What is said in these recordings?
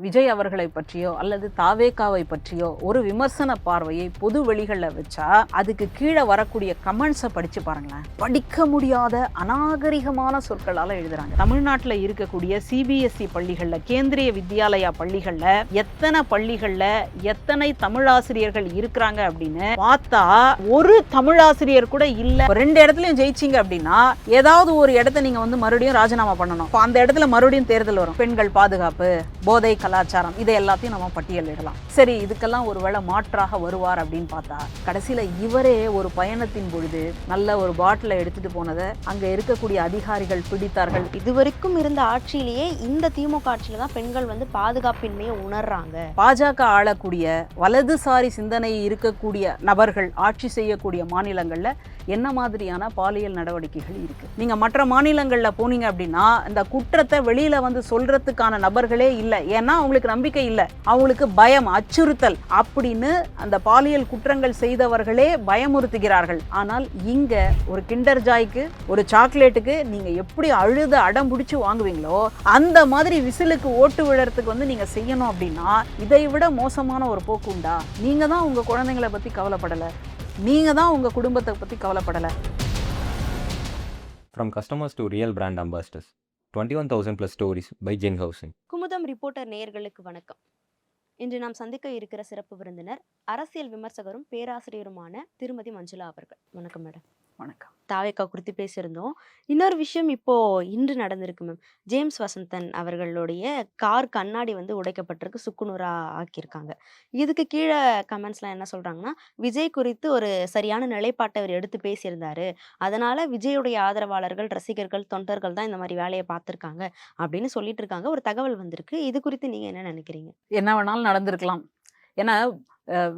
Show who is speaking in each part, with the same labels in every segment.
Speaker 1: விஜய் அவர்களை பற்றியோ அல்லது தாவேகாவை பற்றியோ ஒரு விமர்சன பார்வையை பொது வெளிகளில் வச்சா அதுக்கு கீழே வரக்கூடிய கமெண்ட்ஸை படிச்சு பாருங்களேன். படிக்க முடியாத அநாகரிகமான சொற்களால் எழுதுறாங்க. தமிழ்நாட்டில் இருக்கக்கூடிய சிபிஎஸ்இ பள்ளிகளில், கேந்திரிய வித்யாலயா பள்ளிகளில் எத்தனை தமிழாசிரியர்கள் இருக்கிறாங்க அப்படின்னு பார்த்தா ஒரு தமிழாசிரியர் கூட இல்லை. 2 இடத்துலையும் ஜெயிச்சிங்க அப்படின்னா ஏதாவது ஒரு இடத்த நீங்க மறுபடியும் ராஜினாமா பண்ணணும். அந்த இடத்துல மறுபடியும் தேர்தல் வரும். பெண்கள் பாதுகாப்பு, போதை கலாச்சாரம், இதை எல்லாத்தையும் நம்ம பட்டியலிடலாம். சரி, இதுக்கெல்லாம் ஒருவேளை மாற்றாக வருவார் அப்படின்னு பார்த்தா கடைசியில இவரே ஒரு பயணத்தின் பொழுது நல்ல ஒரு பாட்டிலை எடுத்துட்டு போனதை அங்க இருக்கக்கூடிய அதிகாரிகள் பிடித்தார்கள்.
Speaker 2: இதுவரைக்கும் இருந்த ஆட்சியிலேயே இந்த திமுக ஆட்சியில தான் பெண்கள் பாதுகாப்பின்மையை உணர்றாங்க.
Speaker 1: பாஜக ஆளக்கூடிய வலதுசாரி சிந்தனை இருக்கக்கூடிய நபர்கள் ஆட்சி செய்யக்கூடிய மாநிலங்கள்ல என்ன மாதிரியான பாலியல் நடவடிக்கைகள் இருக்கு? நீங்க மற்ற மாநிலங்கள்ல போனீங்க அப்படின்னா இந்த குற்றத்தை வெளியில சொல்றதுக்கான நபர்களே இல்லை. ஏன்னா அவங்களுக்கு நம்பிக்கை இல்லை, அவங்களுக்கு பயம், அச்சுறுத்தல் அப்படின்னு அந்த பாலியல் குற்றங்கள் செய்தவர்களே பயமுறுத்துகிறார்கள். ஆனால் இங்க ஒரு கிண்டர் ஜாய்க்கு, ஒரு சாக்லேட்டுக்கு நீங்க எப்படி அழுத அடம் பிடிச்சு வாங்குவீங்களோ அந்த மாதிரி விசிலுக்கு ஓட்டு விழறதுக்கு நீங்க செய்யணும் அப்படின்னா இதை விட மோசமான ஒரு போக்கு உண்டா? நீங்க தான் உங்க குழந்தைங்களை பத்தி கவலைப்படல, நீங்க தான் உங்க குடும்பத்தை பத்தி கவலைப்படல.
Speaker 3: From customers to real brand ambassadors, 21,000 plus stories by Gen Housing.
Speaker 2: Kumudam reporter நேயர்களுக்கு வணக்கம். இன்று நாம் சந்திக்க இருக்கிற சிறப்பு விருந்தினர் அரசியல் விமர்சகரும் பேராசிரியருமான திருமதி மஞ்சுளா அவர்கள். வணக்கம் மேடம்.
Speaker 1: வணக்கம்.
Speaker 2: தாவேக்கா குறித்து பேசியிருந்தோம். இன்னொரு விஷயம் இப்போ இன்று நடந்திருக்கு மேம். ஜேம்ஸ் வசந்தன் அவர்களுடைய கார் கண்ணாடி உடைக்கப்பட்டிருக்கு, சுக்குநூறா ஆக்கியிருக்காங்க. இதுக்கு கீழே கமெண்ட்ஸ்லாம் என்ன சொல்றாங்கன்னா, விஜய் குறித்து ஒரு சரியான நிலைப்பாட்டை அவர் எடுத்து பேசியிருந்தாரு, அதனால விஜயுடைய ஆதரவாளர்கள், ரசிகர்கள், தொண்டர்கள் தான் இந்த மாதிரி வேலையை பார்த்துருக்காங்க அப்படின்னு சொல்லிட்டு இருக்காங்க. ஒரு தகவல் வந்திருக்கு. இது குறித்து நீங்க என்ன நினைக்கிறீங்க?
Speaker 1: என்ன வேணாலும் நடந்திருக்கலாம். ஏன்னா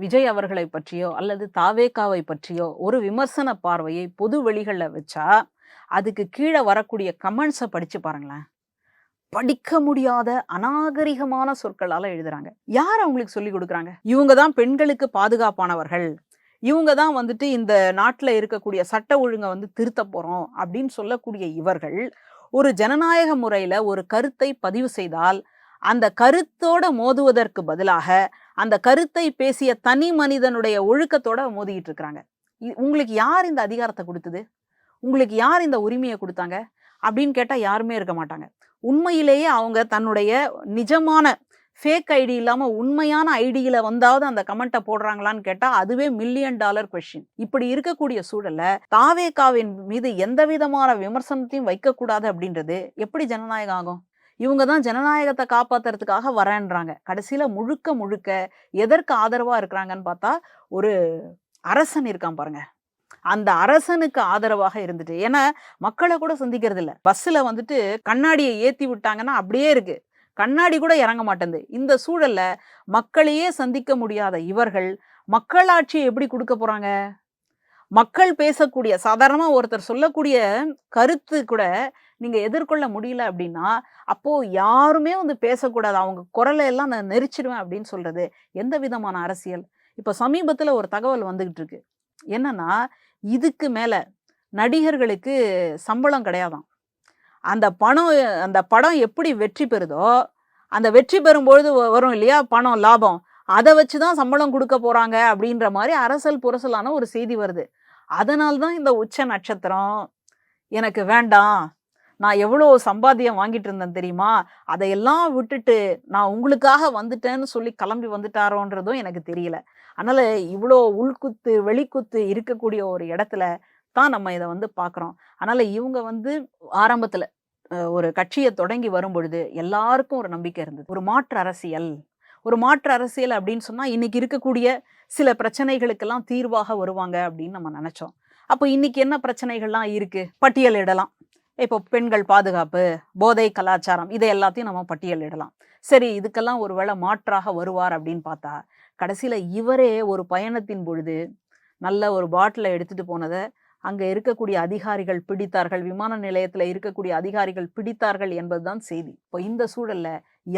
Speaker 1: விஜய் அவர்களை பற்றியோ அல்லது தாவேகாவை பற்றியோ ஒரு விமர்சன பார்வையை பொது வெளிகளில் வச்சா அதுக்கு கீழே வரக்கூடிய கமெண்ட்ஸை படிச்சு பாருங்களேன். படிக்க முடியாத அநாகரிகமான சொற்களால் எழுதுறாங்க. யார் அவங்களுக்கு சொல்லி கொடுக்குறாங்க? இவங்க தான் பெண்களுக்கு பாதுகாப்பானவர்கள், இவங்க தான் இந்த நாட்டில் இருக்கக்கூடிய சட்ட ஒழுங்கை திருத்த போறோம் அப்படின்னு சொல்லக்கூடிய இவர்கள் ஒரு ஜனநாயக முறையில் ஒரு கருத்தை பதிவு செய்தால் அந்த கருத்தோட மோதுவதற்கு பதிலாக அந்த கருத்தை பேசிய தனி மனிதனுடைய ஒழுக்கத்தோட மோதிக்கிட்டு இருக்கிறாங்க. உங்களுக்கு யார் இந்த அதிகாரத்தை கொடுத்தது? உங்களுக்கு யார் இந்த உரிமையை கொடுத்தாங்க அப்படின்னு கேட்டால் யாருமே இருக்க மாட்டாங்க. உண்மையிலேயே அவங்க தன்னுடைய நிஜமான ஃபேக் ஐடி இல்லாமல் உண்மையான ஐடியில் வந்தாவது அந்த கமெண்ட்டை போடுறாங்களான்னு கேட்டால் அதுவே $1 மில்லியன் கொஸ்டின். இப்படி இருக்கக்கூடிய சூழல்ல தாவேகாவின் மீது எந்த விதமான விமர்சனத்தையும் வைக்கக்கூடாது அப்படின்றது எப்படி ஜனநாயகம் ஆகும்? இவங்க தான் ஜனநாயகத்தை காப்பாத்துறதுக்காக வரேன்றாங்க. கடைசியில முழுக்க எதற்கு ஆதரவா இருக்கிறாங்கன்னு பார்த்தா ஒரு அரசன் இருக்கான் பாருங்க, அந்த அரசனுக்கு ஆதரவாக இருந்துட்டு, ஏன்னா மக்களை கூட சந்திக்கிறது இல்லை. பஸ்ஸில் கண்ணாடியை ஏற்றி விட்டாங்கன்னா அப்படியே இருக்கு, கண்ணாடி கூட இறங்க மாட்டேங்குது. இந்த சூழல்ல மக்களையே சந்திக்க முடியாத இவர்கள் மக்களாட்சியை எப்படி கொடுக்க போறாங்க? மக்கள் பேசக்கூடிய, சாதாரணமாக ஒருத்தர் சொல்லக்கூடிய கருத்து கூட நீங்க எதிர்கொள்ள முடியல அப்படின்னா அப்போ யாருமே பேசக்கூடாது, அவங்க குரலை எல்லாம் நான் நெரிச்சிடுவேன் அப்படின்னு சொல்றது எந்த விதமான அரசியல்? இப்போ சமீபத்தில் ஒரு தகவல் வந்துகிட்டு இருக்கு. என்னன்னா, இதுக்கு மேல நடிகர்களுக்கு சம்பளம் கிடையாதாம். அந்த படம் எப்படி வெற்றி பெறுதோ, அந்த வெற்றி பெறும்பொழுது வரும் இல்லையா பணம், லாபம், அதை வச்சுதான் சம்பளம் கொடுக்க போறாங்க அப்படின்ற மாதிரி அரசல் புரசலான ஒரு செய்தி வருது. அதனால்தான் இந்த உச்ச நட்சத்திரம் எனக்கு வேண்டாம், நான் எவ்வளோ சம்பாத்தியம் வாங்கிட்டு இருந்தேன் தெரியுமா, அதையெல்லாம் விட்டுட்டு நான் உங்களுக்காக வந்துட்டேன்னு சொல்லி கிளம்பி வந்துட்டாரோன்றதும் எனக்கு தெரியல. அதனால இவ்வளோ உள்குத்து வெளிக்குத்து இருக்கக்கூடிய ஒரு இடத்துல தான் நம்ம இதை பார்க்குறோம். அதனால இவங்க ஆரம்பத்தில் ஒரு கட்சியை தொடங்கி வரும் பொழுது எல்லாருக்கும் ஒரு நம்பிக்கை இருந்தது, ஒரு மாற்று அரசியல் அப்படின்னு சொன்னால் இன்னைக்கு இருக்கக்கூடிய சில பிரச்சனைகளுக்கெல்லாம் தீர்வாக வருவாங்க அப்படின்னு நம்ம நினைச்சோம். அப்போ இன்னைக்கு என்ன பிரச்சனைகள்லாம் இருக்கு பட்டியலிடலாம். இப்போ பெண்கள் பாதுகாப்பு, போதை கலாச்சாரம், இதை எல்லாத்தையும் நம்ம பட்டியலிடலாம். சரி, இதுக்கெல்லாம் ஒருவேளை மாற்றாக வருவார் அப்படின்னு பார்த்தா கடைசியில இவரே ஒரு பயணத்தின் பொழுது நல்ல ஒரு பாட்டிலை எடுத்துட்டு போனதை அங்க இருக்கக்கூடிய அதிகாரிகள் பிடித்தார்கள், விமான நிலையத்துல இருக்கக்கூடிய அதிகாரிகள் பிடித்தார்கள் என்பதுதான் செய்தி. இப்போ இந்த சூழல்ல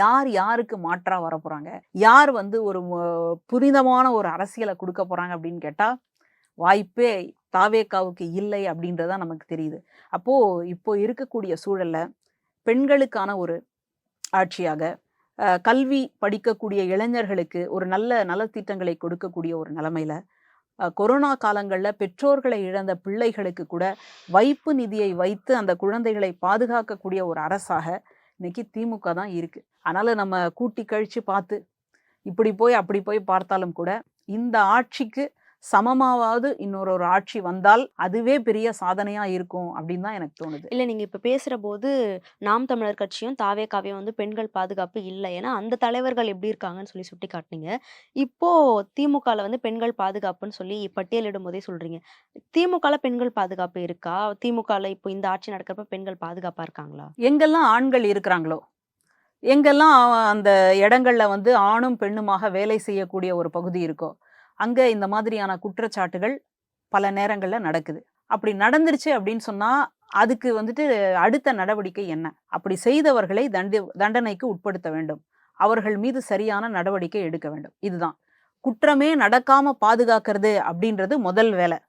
Speaker 1: யார் யாருக்கு மாற்றா வர போறாங்க, யார் ஒரு புனிதமான ஒரு அரசியலை கொடுக்க போறாங்க அப்படின்னு கேட்டா வாய்ப்பே தாவேகாவுக்கு இல்லை அப்படின்றதா நமக்கு தெரியுது. அப்போ இப்போ இருக்கக்கூடிய சூழல்ல பெண்களுக்கான ஒரு ஆட்சியாக, கல்வி படிக்கக்கூடிய இளைஞர்களுக்கு ஒரு நல்ல நலத்திட்டங்களை கொடுக்கக்கூடிய ஒரு நிலைமையில கொரோனா காலங்களில் பெற்றோர்களை இழந்த பிள்ளைகளுக்கு கூட வைப்பு நிதியை வைத்து அந்த குழந்தைகளை பாதுகாக்கக்கூடிய ஒரு அரசாக இன்னைக்கு திமுக தான் இருக்கு. அதனால நம்ம கூட்டி கழிச்சு பார்த்து இப்படி போய் அப்படி போய் பார்த்தாலும் கூட இந்த ஆட்சிக்கு சமமாவது இன்னொரு ஆட்சி வந்தால் அதுவே பெரிய சாதனையா இருக்கும் அப்படின்னு தான் எனக்கு தோணுது.
Speaker 2: இல்ல நீங்க இப்ப பேசுற போது நாம் தமிழர் கட்சியும் தாவேகாவையும் வந்து பெண்கள் பாதுகாப்பு இல்லை, ஏன்னா அந்த தலைவர்கள் எப்படி இருக்காங்கன்னு சொல்லி சுட்டி காட்டினீங்க. இப்போ திமுகல வந்து பெண்கள் பாதுகாப்புன்னு சொல்லி பட்டியலிடும் போதே சொல்றீங்க. திமுகல பெண்கள் பாதுகாப்பு இருக்கா? திமுகல இப்போ இந்த ஆட்சி நடக்கிறப்ப பெண்கள் பாதுகாப்பா இருக்காங்களா?
Speaker 1: எங்கெல்லாம் ஆண்கள் இருக்கிறாங்களோ, எங்கெல்லாம் அந்த இடங்கள்ல வந்து ஆணும் பெண்ணுமாக வேலை செய்யக்கூடிய ஒரு பகுதி இருக்கோ, அங்க இந்த மாதிரியான குற்றச்சாட்டுகள் பல நேரங்கள்ல நடக்குது. அப்படி நடந்துருச்சு அப்படின்னு சொன்னா அதுக்கு வந்துட்டு அடுத்த நடவடிக்கை என்ன? அப்படி செய்தவர்களை தண்டனைக்கு உட்படுத்த வேண்டும். அவர்கள் மீது சரியான நடவடிக்கை எடுக்க வேண்டும். இதுதான் குற்றமே நடக்காம பாதுகாக்கிறது அப்படின்றது முதல் வேலை.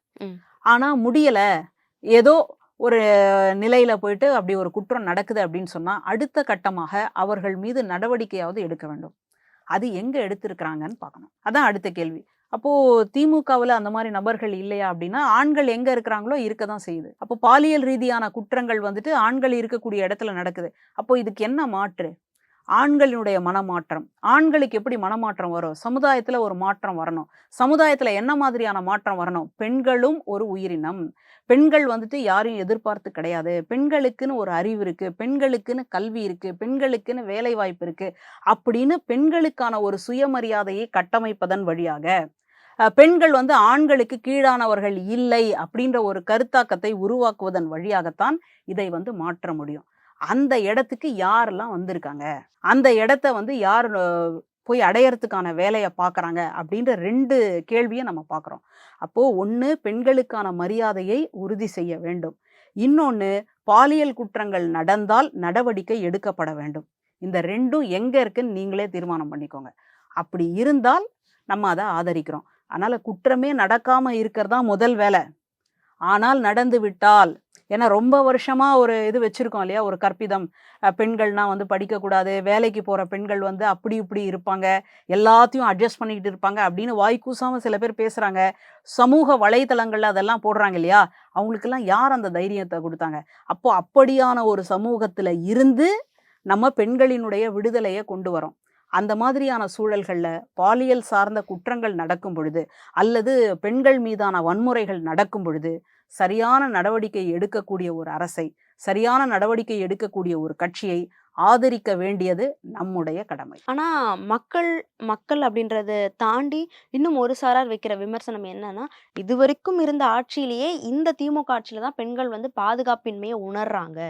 Speaker 1: ஆனா முடியல, ஏதோ ஒரு நிலையில போயிட்டு அப்படி ஒரு குற்றம் நடக்குது அப்படின்னு சொன்னா அடுத்த கட்டமாக அவர்கள் மீது நடவடிக்கையாவது எடுக்க வேண்டும். அது எங்க எடுத்திருக்கிறாங்கன்னு பார்க்கணும். அதான் அடுத்த கேள்வி. அப்போ திமுகவில் அந்த மாதிரி நபர்கள் இல்லையா அப்படின்னா ஆண்கள் எங்க இருக்கிறாங்களோ இருக்க தான் செய்யுது. அப்போ பாலியல் ரீதியான குற்றங்கள் வந்துட்டு ஆண்கள் இருக்கக்கூடிய இடத்துல நடக்குது. அப்போ இதுக்கு என்ன மாற்று? ஆண்களினுடைய மனமாற்றம். ஆண்களுக்கு எப்படி மனமாற்றம் வரும்? சமுதாயத்துல ஒரு மாற்றம் வரணும். சமுதாயத்துல என்ன மாதிரியான மாற்றம் வரணும்? பெண்களும் ஒரு உயிரினம். பெண்கள் வந்துட்டு யாரையும் எதிர்பார்த்து கிடையாது. பெண்களுக்குன்னு ஒரு அறிவு இருக்கு, பெண்களுக்குன்னு கல்வி இருக்கு, பெண்களுக்குன்னு வேலை வாய்ப்பு இருக்கு அப்படின்னு பெண்களுக்கான ஒரு சுயமரியாதையை கட்டமைப்பதன் வழியாக பெண்கள் வந்து ஆண்களுக்கு கீழானவர்கள் இல்லை அப்படின்ற ஒரு கருத்தாக்கத்தை உருவாக்குவதன் வழியாகத்தான் இதை வந்து மாற்ற முடியும். அந்த இடத்துக்கு யாரெல்லாம் வந்திருக்காங்க, அந்த இடத்த வந்து யார் போய் அடையறதுக்கான வேலையை பார்க்குறாங்க அப்படின்ற 2 கேள்வியை நம்ம பார்க்குறோம். அப்போது ஒன்று பெண்களுக்கான மரியாதையை உறுதி செய்ய வேண்டும், இன்னொன்று பாலியல் குற்றங்கள் நடந்தால் நடவடிக்கை எடுக்கப்பட வேண்டும். இந்த 2ம் எங்கே இருக்குன்னு நீங்களே தீர்மானம் பண்ணிக்கோங்க. அப்படி இருந்தால் நம்ம அதை ஆதரிக்கிறோம். அதனால் குற்றமே நடக்காமல் இருக்கிறதா முதல் வேலை. ஆனால் நடந்து விட்டால், ஏன்னா ரொம்ப வருஷமா ஒரு இது வச்சிருக்கோம் இல்லையா, ஒரு கற்பிதம், பெண்கள்னா வந்து படிக்கக்கூடாது, வேலைக்கு போகிற பெண்கள் வந்து அப்படி இப்படி இருப்பாங்க, எல்லாத்தையும் அட்ஜஸ்ட் பண்ணிக்கிட்டு இருப்பாங்க அப்படின்னு வாய்க்கூசாமல் சில பேர் பேசுகிறாங்க. சமூக வலைத்தளங்களில் அதெல்லாம் போடுறாங்க இல்லையா, அவங்களுக்கெல்லாம் யார் அந்த தைரியத்தை கொடுத்தாங்க? அப்போ அப்படியான ஒரு சமூகத்தில் இருந்து நம்ம பெண்களினுடைய விடுதலையை கொண்டு வரோம். அந்த மாதிரியான சூழல்களில் பாலியல் சார்ந்த குற்றங்கள் நடக்கும் பொழுது அல்லது பெண்கள் மீதான வன்முறைகள் நடக்கும் பொழுது சரியான நடவடிக்கை எடுக்கக்கூடிய ஒரு அரசை, சரியான நடவடிக்கை எடுக்கக்கூடிய ஒரு கட்சியை ஆதரிக்க வேண்டியது நம்முடைய கடமை.
Speaker 2: ஆனா மக்கள் அப்படின்றத தாண்டி இன்னும் ஒரு சாரார் வைக்கிற விமர்சனம் என்னன்னா, இதுவரைக்கும் இருந்த ஆட்சியிலேயே இந்த திமுக ஆட்சியில தான் பெண்கள் வந்து பாதுகாப்பின்மையை உணர்றாங்க.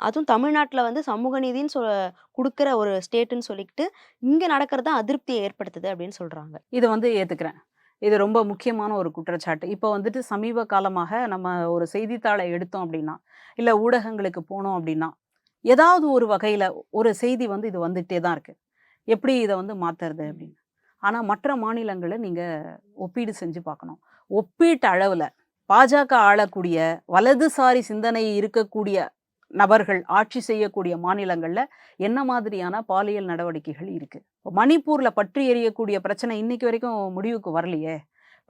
Speaker 2: அதுவும் தமிழ்நாட்டுல வந்து சமூக நீதின்னு கொடுக்குற ஒரு ஸ்டேட்டுன்னு சொல்லிக்கிட்டு இங்க நடக்கிறது அதிருப்தியை ஏற்படுத்துது அப்படின்னு சொல்றாங்க.
Speaker 1: இதை வந்து ஏத்துக்கிறேன். இது ரொம்ப முக்கியமான ஒரு குற்றச்சாட்டு. இப்போ வந்துட்டு சமீப காலமாக நம்ம ஒரு செய்தித்தாளை எடுத்தோம் அப்படின்னா, இல்லை ஊடகங்களுக்கு போனோம் அப்படின்னா, ஏதாவது ஒரு வகையில் ஒரு செய்தி வந்து இது வந்துகிட்டே தான் இருக்குது. எப்படி இதை வந்து மாற்றுறது அப்படின்னு. ஆனால் மற்ற மாநிலங்களை நீங்கள் ஒப்பீடு செஞ்சு பார்க்கணும். ஒப்பீட்டு அளவில் பாஜக ஆளக்கூடிய வலதுசாரி சிந்தனை இருக்கக்கூடிய நபர்கள் ஆட்சி செய்யக்கூடிய மாநிலங்களில் என்ன மாதிரியான பாலியல் நடவடிக்கைகள் இருக்குது? மணிப்பூரில் பற்றி எரியக்கூடிய பிரச்சனை இன்னைக்கு வரைக்கும் முடிவுக்கு வரலையே.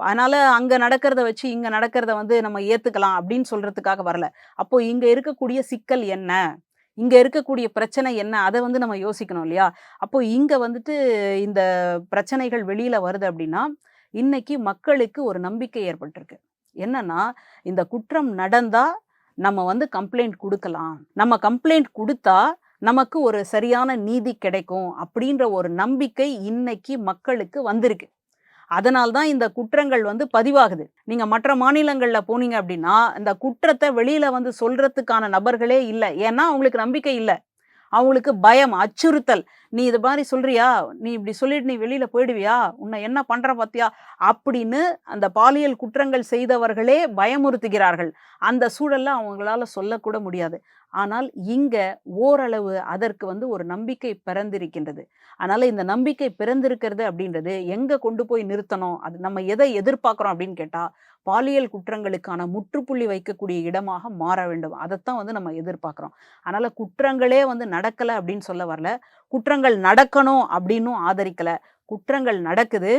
Speaker 1: அதனால் அங்கே நடக்கிறத வச்சு இங்கே நடக்கிறத வந்து நம்ம ஏற்றுக்கலாம் அப்படின்னு சொல்கிறதுக்காக வரல. அப்போது இங்கே இருக்கக்கூடிய சிக்கல் என்ன, இங்கே இருக்கக்கூடிய பிரச்சனை என்ன, அதை வந்து நம்ம யோசிக்கணும் இல்லையா? அப்போது இங்கே வந்துட்டு இந்த பிரச்சனைகள் வெளியில் வருது அப்படின்னா இன்னைக்கு மக்களுக்கு ஒரு நம்பிக்கை ஏற்பட்டிருக்கு. என்னன்னா, இந்த குற்றம் நடந்தா நம்ம வந்து கம்ப்ளைண்ட் கொடுக்கலாம், நம்ம கம்ப்ளைண்ட் கொடுத்தா நமக்கு ஒரு சரியான நீதி கிடைக்கும் அப்படின்ற ஒரு நம்பிக்கை இன்னைக்கு மக்களுக்கு வந்திருக்கு. அதனால்தான் இந்த குற்றங்கள் வந்து பதிவாகுது. நீங்க மற்ற மாநிலங்கள்ல போனீங்க அப்படின்னா இந்த குற்றத்தை வெளியில வந்து சொல்றதுக்கான நபர்களே இல்லை. ஏன்னா அவங்களுக்கு நம்பிக்கை இல்லை, அவங்களுக்கு பயம், அச்சுறுத்தல். நீ இது மாதிரி சொல்றியா, நீ இப்படி சொல்லிட்டு நீ வெளியில போயிடுவியா, உன்னை என்ன பண்ற பாத்தியா அப்படின்னு அந்த பாலியல் குற்றங்கள் செய்தவர்களே பயமுறுத்துகிறார்கள். அந்த சூழல்ல அவங்களால சொல்லக்கூட முடியாது. ஆனால் இங்க ஓரளவு அதற்கு வந்து ஒரு நம்பிக்கை பிறந்திருக்கின்றது. அதனால இந்த நம்பிக்கை பிறந்திருக்கிறது அப்படின்றது எங்க கொண்டு போய் நிறுத்தணும், அது நம்ம எதை எதிர்பார்க்கிறோம் அப்படின்னு கேட்டா, பாலியல் குற்றங்களுக்கான முற்றுப்புள்ளி வைக்கக்கூடிய இடமாக மாற வேண்டும். அதைத்தான் வந்து நம்ம எதிர்பார்க்கிறோம். அதனால குற்றங்களே வந்து நடக்கல அப்படின்னு சொல்ல வரல. குற்றங்கள் நடக்கணும் அப்படின்னும் ஆதரிக்கல. குற்றங்கள் நடக்குது.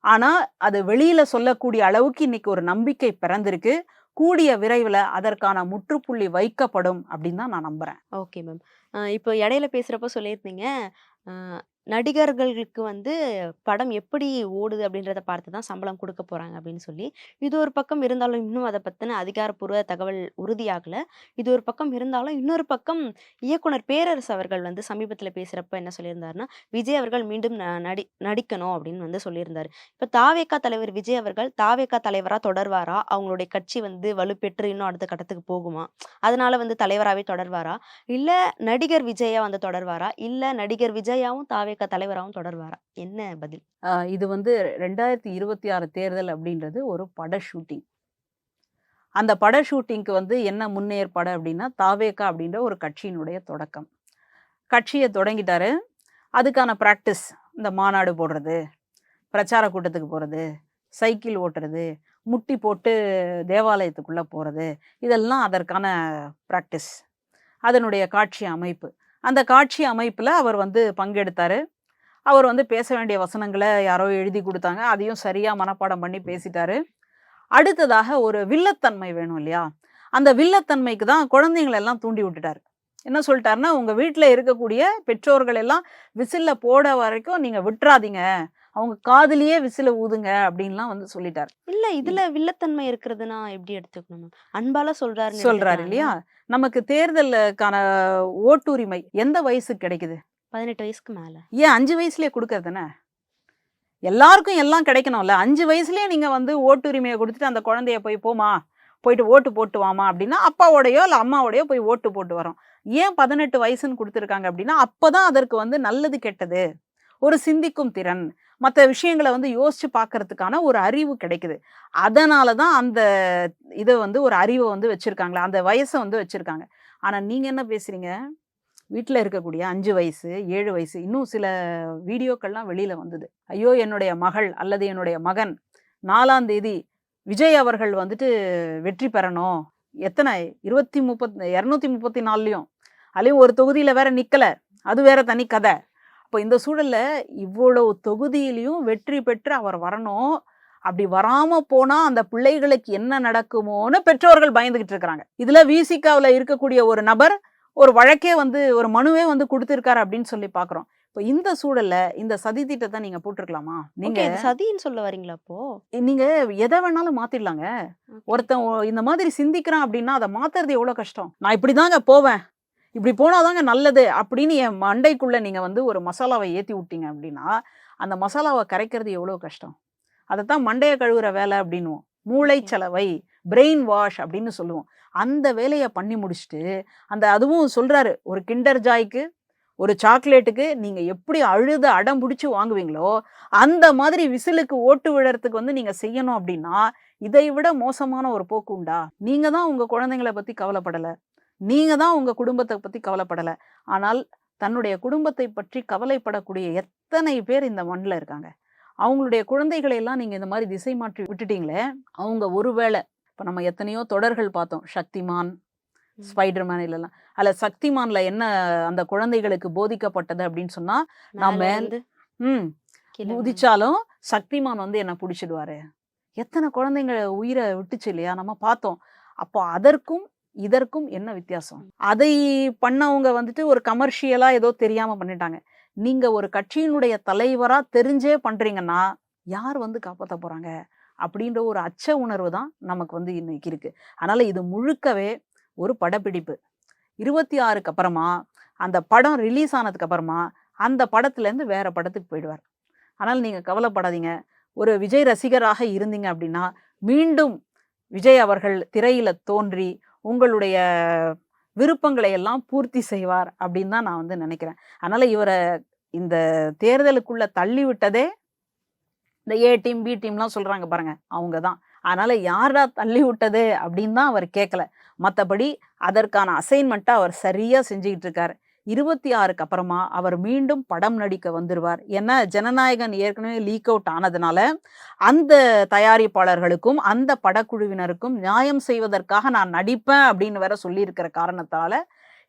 Speaker 1: ஆனா, அது வெளியில சொல்லக்கூடிய அளவுக்கு இன்னைக்கு ஒரு நம்பிக்கை பிறந்திருக்கு. கூடிய விரைவில அதற்கான முற்றுப்புள்ளி வைக்கப்படும் அப்படின்னு தான் நான் நம்புறேன்.
Speaker 2: Okay ma'am. இப்போ இடையில பேசுறப்போ சொல்லியிருந்தீங்க, அ நடிகர்களுக்கு வந்து படம் எப்படி ஓடுது அப்படின்றத பார்த்து தான் சம்பளம் குடுக்க போறாங்க அப்படின்னு சொல்லி. இது ஒரு பக்கம் இருந்தாலும் இன்னும் அத பத்தின அதிகாரப்பூர்வ தகவல் உறுதியாகல. இது ஒரு பக்கம் இருந்தாலும், இன்னொரு பக்கம் இயக்குனர் பேரரசு அவர்கள் வந்து சமீபத்தில பேசுறப்ப என்ன சொல்லியிருந்தாருன்னா, விஜய் அவர்கள் மீண்டும் நடிக்கணும் அப்படின்னு வந்து சொல்லியிருந்தாரு. இப்ப தாவேகா தலைவர் விஜய் அவர்கள் தாவேகா தலைவரா தொடர்வாரா? அவங்களுடைய கட்சி வந்து வலுப்பெற்று இன்னும் அடுத்த கட்டத்துக்கு போகுமா? அதனால வந்து தலைவராவே தொடர்வாரா? இல்ல நடிகர் விஜயா வந்து தொடர்வாரா? இல்ல நடிகர் விஜயாவும் தாவேகா தலைவராவும் தொடர்வாரா? என்ன பதில்?
Speaker 1: இது வந்து 2026 தேர்தல் அப்படின்றது ஒரு பட ஷூட்டிங். அந்த பட ஷூட்டிங்க்கு வந்து என்ன முன்னேற்பாடு அப்படின்னா, தாவேகா அப்படின்ற ஒரு கட்சியினுடைய தொடக்கம். கட்சிய தொடங்கிட்டாரு. அதுக்கான பிராக்டிஸ் இந்த மாநாடு போடுறது, பிரச்சார கூட்டத்துக்கு போறது, சைக்கிள் ஓட்டுறது, முட்டி போட்டு தேவாலயத்துக்குள்ள போறது, இதெல்லாம் அதற்கான பிராக்டிஸ். அதனுடைய காட்சி அமைப்பு. அந்த காட்சி அமைப்புல அவர் வந்து பங்கெடுத்தாரு. அவர் வந்து பேச வேண்டிய வசனங்கள யாரோ எழுதி குடுத்தாங்க. அதையும் சரியா மனப்பாடம் பண்ணி பேசிட்டாரு. அடுத்ததாக ஒரு வில்லத்தன்மை வேணும் இல்லையா? அந்த வில்லத்தன்மைக்கு தான் குழந்தைங்கள எல்லாம் தூண்டி விட்டுட்டாரு. என்ன சொல்ட்டாருன்னா, உங்க வீட்ல இருக்கக்கூடிய பெற்றோர்கள் எல்லாம் விசில்ல போட வரைக்கும் நீங்க விட்றாதீங்க. அவங்க காதுலயே விசில ஊதுங்க அப்படின்லாம் வந்து சொல்லிட்டாரு.
Speaker 2: இல்ல இதுல வில்லத்தன்மை இருக்கிறதுனா எப்படி எடுத்துக்கணும் மேம்? அன்பால சொல்றாருன்னு
Speaker 1: சொல்றாரு
Speaker 2: எடுத்துக்கலாங்களா?
Speaker 1: இல்லையா? நமக்கு தேர்தலுக்கான ஓட்டுரிமை எந்த வயசுக்கு கிடைக்குது?
Speaker 2: 18 வயசுக்கு மேல.
Speaker 1: ஏன் 5 வயசுலயே குடுக்கறதுதானே? எல்லாருக்கும் எல்லாம் கிடைக்கணும்ல. 5 வயசுலயே நீங்க வந்து ஓட்டுரிமைய குடுத்துட்டு அந்த குழந்தைய போமா, போயிட்டு ஓட்டு போட்டு வாமா அப்படின்னா, அப்பாவோடையோ இல்ல அம்மாவோடையோ போய் ஓட்டு போட்டு வரும். ஏன் 18 வயசுன்னு குடுத்துருக்காங்க அப்படின்னா, அப்பதான் அதற்கு வந்து நல்லது, கெட்டது, ஒரு சிந்திக்கும் திறன், மத்த விஷயங்கள வந்து யோசிச்சு பார்க்கறதுக்கான ஒரு அறிவு கிடைக்குது. அதனால தான் அந்த இத வந்து ஒரு அறிவ வந்து வச்சிருக்காங்களா, அந்த வயச வந்து வச்சிருக்காங்க. ஆனா நீங்க என்ன பேசுறீங்க? வீட்ல இருக்கக்கூடிய 5 வயசு, 7 வயசு, இன்னும் சில வீடியோக்கள்லாம் வெளியில வந்தது. ஐயோ! என்னுடைய மகள் அல்லது என்னுடைய மகன் 4ஆம் தேதி விஜய் அவர்கள் வந்துட்டு வெற்றி பெறணும். எத்தனை 234லயும். அதுலயும் ஒரு தொகுதியில வேற நிக்கல. அது வேற தனி கத. அப்போ இந்த சூழல்ல இவ்வளவு தொகுதியிலயும் வெற்றி பெற்று அவர் வரணும். அப்படி வராம போனா அந்த பிள்ளைகளுக்கு என்ன நடக்குமோன்னு பெற்றோர்கள் பயந்துகிட்டு இருக்காங்க. இதுல விசிகாவுல இருக்கக்கூடிய ஒரு நபர் ஒரு வழக்கே வந்து ஒரு மனுவே வந்து கொடுத்திருக்காரு அப்படின்னு சொல்லி பார்க்குறோம். இப்போ இந்த சூழல்ல இந்த சதி திட்டத்தை நீங்க போட்டிருக்கலாமா? நீங்க
Speaker 2: ஓகே. இது சதின்னு சொல்ல வரீங்களா அப்போ?
Speaker 1: நீங்க எதை வேணாலும் மாத்திடலாங்க.
Speaker 2: ஓகே.
Speaker 1: ஒருத்தன் இந்த மாதிரி சிந்திக்கிறான் அப்படின்னா அதை மாத்துறது எவ்வளவு கஷ்டம். நான் இப்படிதாங்க போவேன், இப்படி போனாதாங்க நல்லது அப்படின்னு என் மண்டைக்குள்ள நீங்க வந்து ஒரு மசாலாவை ஏத்தி விட்டீங்க அப்படின்னா, அந்த மசாலாவை கரைக்கிறது எவ்வளவு கஷ்டம். அதைத்தான் மண்டைய கழுவுற வேலை அப்படின்னுவோம். மூளை
Speaker 2: ஓகே.
Speaker 1: சலவை, பிரெயின் வாஷ் அப்படின்னு சொல்லுவோம். அந்த வேலையை பண்ணி முடிச்சுட்டு அதுவும் சொல்றாரு, ஒரு கிண்டர் ஜாய்க்கு ஒரு சாக்லேட்டுக்கு நீங்க எப்படி அழுது அடம் பிடிச்சு வாங்குவீங்களோ அந்த மாதிரி விசிலுக்கு ஓட்டு விழறதுக்கு வந்து நீங்க செய்யணும் அப்படின்னா, இதை விட மோசமான ஒரு போக்கு உண்டா? நீங்க தான் உங்க குழந்தைங்களை பத்தி கவலைப்படல, நீங்க தான் உங்க குடும்பத்தை பத்தி கவலைப்படல. ஆனால் தன்னுடைய குடும்பத்தை பற்றி கவலைப்படக்கூடிய எத்தனை பேர் இந்த மண்ணில் இருக்காங்க. அவங்களுடைய குழந்தைகளை எல்லாம் நீங்க இந்த மாதிரி திசை மாற்றி விட்டுட்டீங்களே. அவங்க ஒருவேளை இப்போ நம்ம எத்தனையோ தொடர்கள் பார்த்தோம், சக்திமான், ஸ்பைடர்மேன் இல்லலாம். அதில் சக்திமான்ல என்ன அந்த குழந்தைகளுக்கு போதிக்கப்பட்டது அப்படின்னு சொன்னா, நான்
Speaker 2: மேல
Speaker 1: மேல்
Speaker 2: இருந்து கீழ விழுந்து.
Speaker 1: குதிச்சாலும் சக்திமான் வந்து என்ன பிடிச்சிடுவாரு. எத்தனை குழந்தைங்க உயிரை விட்டுச்சு இல்லையா, நம்ம பார்த்தோம். அப்போ அதற்கும் இதற்கும் என்ன வித்தியாசம்? அதை பண்ணவங்க வந்துட்டு ஒரு கமர்ஷியலா ஏதோ தெரியாம பண்ணிட்டாங்க. நீங்க ஒரு கட்சியினுடைய தலைவரா தெரிஞ்சே பண்றீங்கன்னா யார் வந்து காப்பாற்ற போறாங்க அப்படின்ற ஒரு அச்ச உணர்வு தான் நமக்கு வந்து இன்னைக்கு இருக்கு. அதனால இது முழுக்கவே ஒரு படப்பிடிப்பு. 26க்கு அப்புறமா அந்த படம் ரிலீஸ் ஆனதுக்கு அப்புறமா அந்த படத்துல இருந்து வேற படத்துக்கு போயிடுவார். ஆனால் நீங்க கவலைப்படாதீங்க. ஒரு விஜய் ரசிகராக இருந்தீங்க அப்படின்னா மீண்டும் விஜய் அவர்கள் திரையில தோன்றி உங்களுடைய விருப்பங்களை எல்லாம் பூர்த்தி செய்வார் அப்படின்னு தான் நான் வந்து நினைக்கிறேன். அதனால இவரை இந்த தேர்தலுக்குள்ள தள்ளி விட்டதே இந்த ஏ டீம் பி டீம்லாம் சொல்றாங்க பாருங்க, அவங்க தான். அதனால யாரா தள்ளி விட்டது அப்படின்னு தான் அவர் கேட்கல. மற்றபடி அதற்கான அசைன்மெண்ட்டை அவர் சரியா செஞ்சுக்கிட்டு இருக்காரு. 26க்கு அப்புறமா அவர் மீண்டும் படம் நடிக்க வந்துருவார். ஏன்னா ஜனநாயகன் ஏற்கனவே லீக் அவுட் ஆனதுனால அந்த தயாரிப்பாளர்களுக்கும் அந்த படக்குழுவினருக்கும் நியாயம் செய்வதற்காக நான் நடிப்பேன் அப்படின்னு வேற சொல்லியிருக்கிற காரணத்தால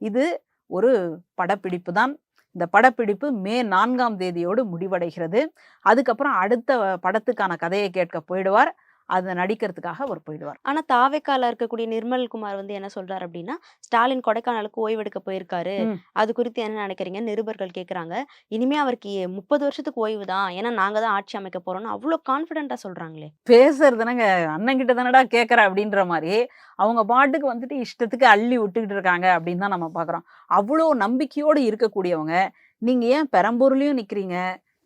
Speaker 1: இது ஒரு படப்பிடிப்பு தான். இந்த படப்பிடிப்பு மே 4ஆம் தேதியோடு முடிவடைகிறது. அதுக்கப்புறம் அடுத்த படத்துக்கான கதையை கேட்க போயிடுவார். அதை நடிக்கிறதுக்காக அவர் போயிடுவார்.
Speaker 2: ஆனா தாவேக்கால இருக்கக்கூடிய நிர்மல் குமார் வந்து என்ன சொல்றாரு அப்படின்னா, ஸ்டாலின் கொடைக்கானலுக்கு ஓய்வெடுக்க போயிருக்காரு.
Speaker 1: ம்.
Speaker 2: அது குறித்து என்ன நினைக்கிறீங்க? நிருபர்கள் கேட்குறாங்க. இனிமே அவருக்கு 30 வருஷத்துக்கு ஓய்வு தான். ஏன்னா நாங்க தான் ஆட்சி அமைக்க போறோம்னு அவ்வளோ கான்ஃபிடென்ட்டா சொல்றாங்களே.
Speaker 1: பேசுறதுனங்க அண்ணன் கிட்ட தானடா கேட்குற அப்படின்ற மாதிரி அவங்க பாட்டுக்கு வந்துட்டு இஷ்டத்துக்கு அள்ளி விட்டுக்கிட்டு இருக்காங்க அப்படின்னு தான் நம்ம பார்க்குறோம். அவ்வளோ நம்பிக்கையோடு இருக்கக்கூடியவங்க நீங்க ஏன் பெரம்பூர்லயும் நிக்கிறீங்க,